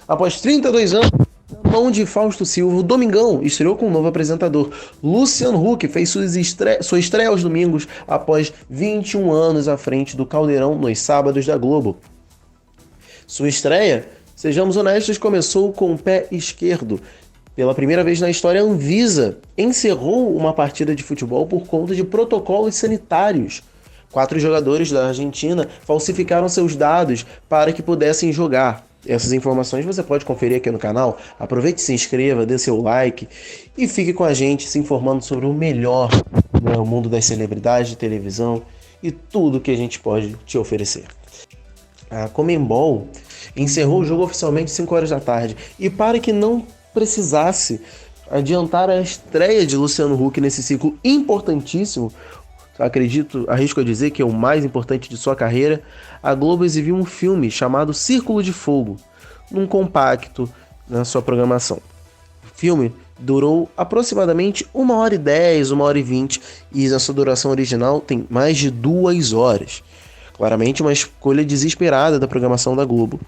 Após 32 anos, na mão de Fausto Silva, o Domingão estreou com um novo apresentador. Luciano Huck fez sua estreia aos domingos após 21 anos à frente do Caldeirão nos sábados da Globo. Sua estreia, sejamos honestos, começou com o pé esquerdo. Pela primeira vez na história, a Anvisa encerrou uma partida de futebol por conta de protocolos sanitários. 4 jogadores da Argentina falsificaram seus dados para que pudessem jogar. Essas informações você pode conferir aqui no canal. Aproveite, se inscreva, dê seu like e fique com a gente se informando sobre o melhor no mundo das celebridades de televisão e tudo que a gente pode te oferecer. A Conmebol encerrou o jogo oficialmente às 5 horas da tarde. E para que não precisasse adiantar a estreia de Luciano Huck nesse ciclo importantíssimo, arrisco a dizer que é o mais importante de sua carreira, a Globo exibiu um filme chamado Círculo de Fogo, num compacto na sua programação. O filme durou aproximadamente 1h10, 1h20, e a sua duração original tem mais de 2 horas. Claramente uma escolha desesperada da programação da Globo,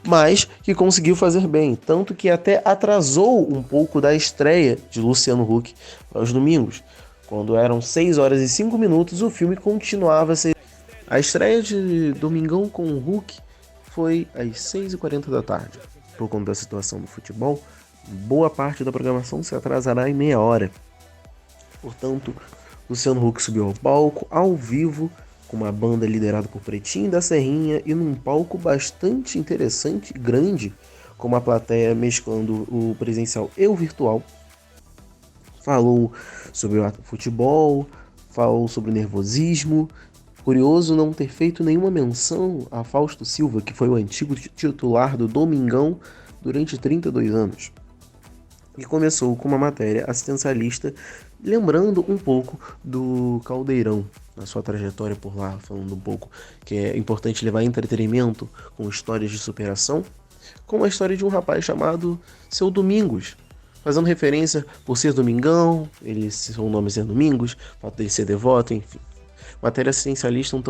mas que conseguiu fazer bem, tanto que até atrasou um pouco da estreia de Luciano Huck aos domingos. Quando eram 6 horas e 5 minutos, o filme continuava a ser... A estreia de Domingão com o Huck foi às 6h40 da tarde. Por conta da situação do futebol, boa parte da programação se atrasará em meia hora. Portanto, Luciano Huck subiu ao palco, ao vivo, com uma banda liderada por Pretinho da Serrinha e num palco bastante interessante e grande, com uma plateia mesclando o presencial e o virtual. Falou sobre o futebol, falou sobre o nervosismo. Curioso não ter feito nenhuma menção a Fausto Silva, que foi o antigo titular do Domingão durante 32 anos. E começou com uma matéria assistencialista, lembrando um pouco do Caldeirão, na sua trajetória por lá, falando um pouco que é importante levar entretenimento com histórias de superação, como a história de um rapaz chamado Seu Domingos, fazendo referência por ser Domingão, seu nome ser Domingos, o fato dele ser devoto, enfim. Matéria assistencialista.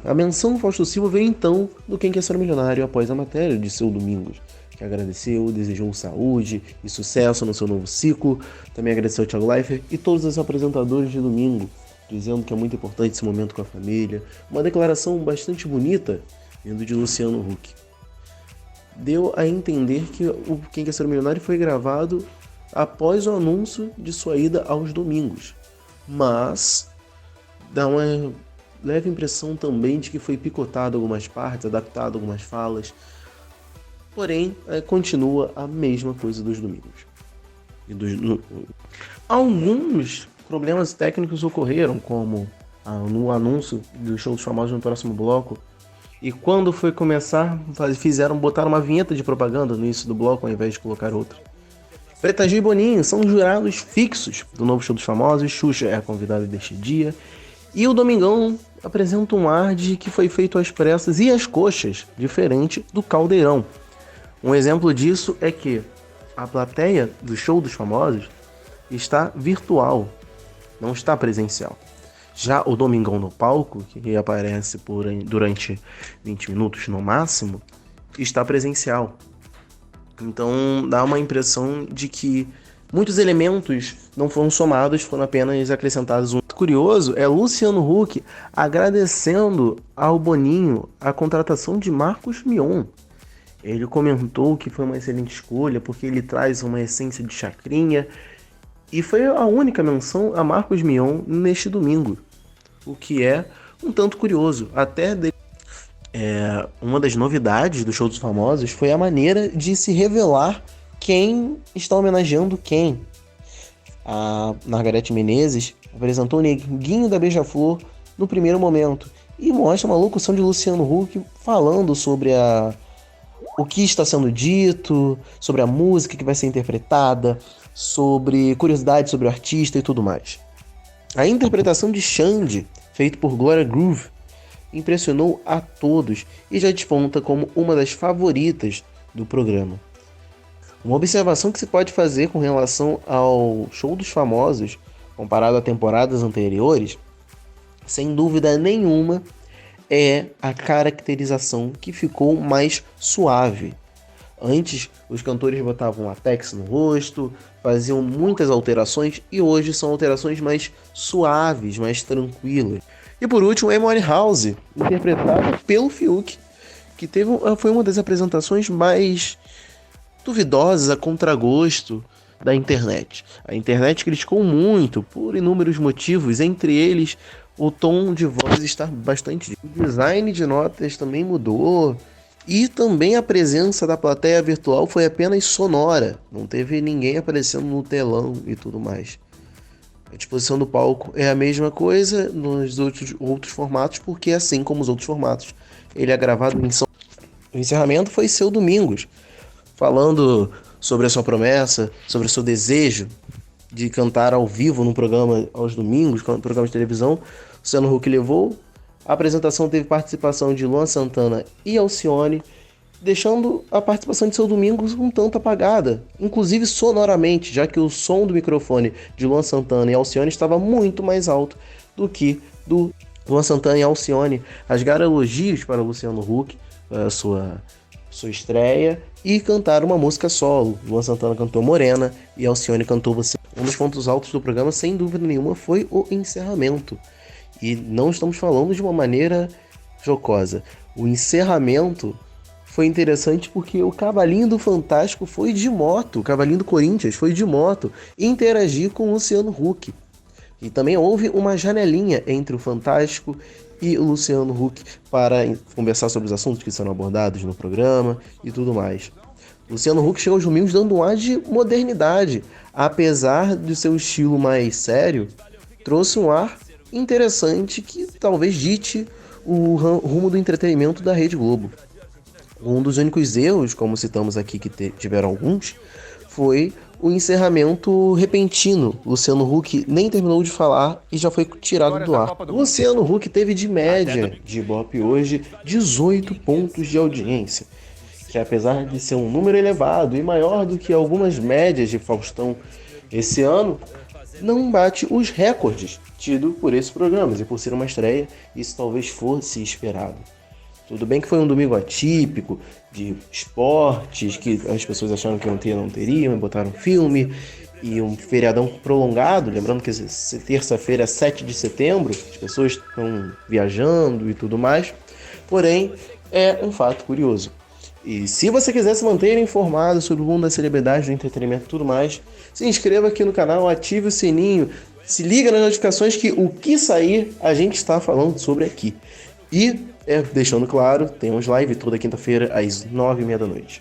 A menção do Fausto Silva veio então do Quem Quer Ser Milionário após a matéria de Seu Domingos, que agradeceu, desejou saúde e sucesso no seu novo ciclo. Também agradeceu ao Thiago Leifert e todos os apresentadores de domingo, dizendo que é muito importante esse momento com a família. Uma declaração bastante bonita vindo de Luciano Huck. Deu a entender que o Quem Quer Ser Milionário foi gravado após o anúncio de sua ida aos domingos. Mas dá uma leve impressão também de que foi picotado algumas partes, adaptado algumas falas. Porém, continua a mesma coisa dos domingos. Alguns problemas técnicos ocorreram, como no anúncio do Show dos Famosos no próximo bloco. E quando foi começar, botaram uma vinheta de propaganda no início do bloco ao invés de colocar outra. Preta Gil e Boninho são jurados fixos do novo Show dos Famosos. Xuxa é a convidada deste dia. E o Domingão apresenta um ar de que foi feito às pressas e às coxas, diferente do Caldeirão. Um exemplo disso é que a plateia do Show dos Famosos está virtual, não está presencial. Já o Domingão no palco, que aparece durante 20 minutos no máximo, está presencial. Então dá uma impressão de que muitos elementos não foram somados, foram apenas acrescentados. Um curioso é Luciano Huck agradecendo ao Boninho a contratação de Marcos Mion. Ele comentou que foi uma excelente escolha porque ele traz uma essência de chacrinha, e foi a única menção a Marcos Mion neste domingo, o que é um tanto curioso. Até uma das novidades do Show dos Famosos foi a maneira de se revelar quem está homenageando quem. A Margareth Menezes apresentou o Neguinho da Beija-Flor no primeiro momento e mostra uma locução de Luciano Huck falando sobre o que está sendo dito, sobre a música que vai ser interpretada, sobre curiosidades sobre o artista e tudo mais. A interpretação de Xande, feita por Glória Groove, impressionou a todos e já desponta como uma das favoritas do programa. Uma observação que se pode fazer com relação ao Show dos Famosos, comparado a temporadas anteriores, sem dúvida nenhuma, é a caracterização que ficou mais suave. Antes, os cantores botavam latex no rosto, faziam muitas alterações e hoje são alterações mais suaves, mais tranquilas. E por último, Amy House, interpretada pelo Fiuk, que foi uma das apresentações mais duvidosas, a contragosto da internet. A internet criticou muito por inúmeros motivos, entre eles o tom de voz estar bastante... O design de notas também mudou e também a presença da plateia virtual foi apenas sonora, não teve ninguém aparecendo no telão e tudo mais. A disposição do palco é a mesma coisa nos outros formatos, porque assim como os outros formatos, ele é gravado em São... O encerramento foi Seu Domingos, falando sobre a sua promessa, sobre o seu desejo de cantar ao vivo no programa aos domingos, no programa de televisão. Luciano Huck levou. A apresentação teve participação de Luan Santana e Alcione, deixando a participação de Seu Domingos um tanto apagada, inclusive sonoramente, já que o som do microfone de Luan Santana e Alcione estava muito mais alto do que do Luan Santana e Alcione. Rasgaram elogios para Luciano Huck, a sua estreia, e cantaram uma música solo. Luan Santana cantou Morena e Alcione cantou Você. Um dos pontos altos do programa, sem dúvida nenhuma, foi o encerramento. E não estamos falando de uma maneira jocosa. O encerramento foi interessante porque o Cavalinho do Fantástico foi de moto, o Cavalinho do Corinthians foi de moto interagir com o Luciano Huck. E também houve uma janelinha entre o Fantástico e o Luciano Huck para conversar sobre os assuntos que serão abordados no programa e tudo mais. Luciano Huck chegou aos domingos dando um ar de modernidade, apesar do seu estilo mais sério, trouxe um ar interessante que talvez dite o rumo do entretenimento da Rede Globo. Um dos únicos erros, como citamos aqui que tiveram alguns, foi o encerramento repentino. Luciano Huck nem terminou de falar e já foi tirado do ar. Luciano Huck teve de média de Ibope hoje 18 pontos de audiência, que apesar de ser um número elevado e maior do que algumas médias de Faustão esse ano, não bate os recordes tidos por esses programas, e por ser uma estreia, isso talvez fosse esperado. Tudo bem que foi um domingo atípico, de esportes, que as pessoas acharam que não teriam, e botaram filme, e um feriadão prolongado, lembrando que terça-feira é 7 de setembro, as pessoas estão viajando e tudo mais, porém, é um fato curioso. E se você quiser se manter informado sobre o mundo da celebridade, do entretenimento e tudo mais, se inscreva aqui no canal, ative o sininho, se liga nas notificações que o que sair a gente está falando sobre aqui. E, deixando claro, temos live toda quinta-feira às 9h30 da noite.